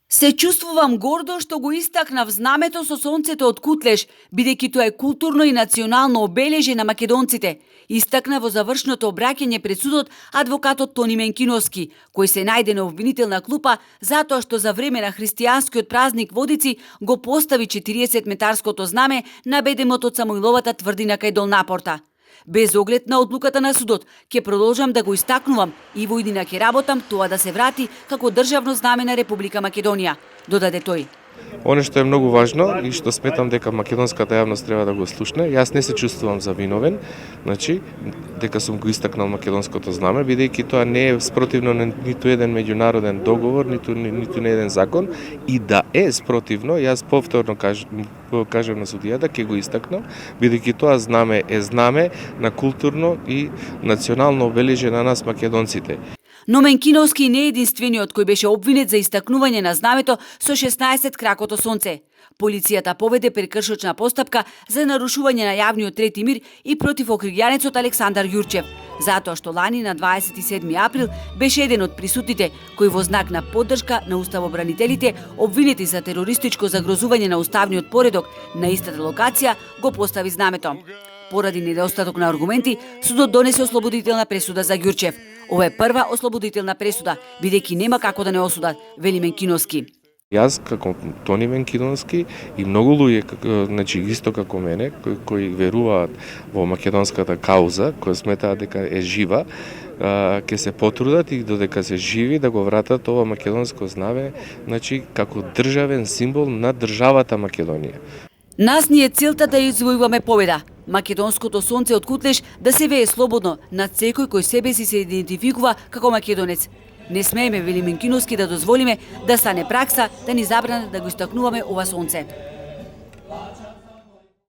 Се чувствувам гордо што го истакнав знамето со сонцето од Кутлеш, бидејќи тоа е културно и национално обележје на македонците. Истакна во завршното обраќање пред судот адвокатот Тони Менкиновски, кој се најде на обвинителна клупа затоа што за време на христијанскиот празник Водици го постави 40-метарското знаме на бедемот од Самоиловата тврдина кај Долнапорта. Без оглед на одлуката на судот, ќе продолжам да го истакнувам и во иднина ќе работам тоа да се врати како државно знаме на Република Македонија, додаде тој. Оно што е многу важно и што сметам дека македонската јавност треба да го слушне, јас не се чувствувам завиновен, значи дека сум го истакнал македонското знаме, бидејќи тоа не е спротивно на ниту еден меѓународен договор, ниту на еден закон, и да е спротивно, јас повторно кажам на судијата, ќе го истакнам, бидејќи тоа знаме е знаме на културно и национално обележје на нас македонците. Но Менкиновски не е единствениот кој беше обвинет за истакнување на знамето со 16 кракото сонце. Полицијата поведе прекршочна постапка за нарушување на јавниот ред и мир и против окригјанецот Александар Јурчев, затоа што лани на 27 април беше еден од присутните кој во знак на поддршка на уставобранителите обвинети за терористичко загрозување на уставниот поредок на истата локација го постави знамето. Поради недостаток на аргументи, судот донесе ослободителна пресуда за Ѓурчев. Ова е прва ослободителна пресуда, бидејќи нема како да не осудат, вели Менкиновски. Јас како Тони Менкиновски и многу луѓе, значи исто како мене, кои веруваат во македонската кауза, која сметаат дека е жива, ќе се потрудат и додека се живи да го вратат ова македонско знаме, значи како државен символ на државата Македонија. Нас ни е целта да извојуваме победа. Македонското сонце од Кутлеш да се вее слободно над секој кој себе си се идентификува како македонец. Не смееме, вели Менкиновски, да дозволиме да стане пракса да ни забранат да го истакнуваме ова сонце.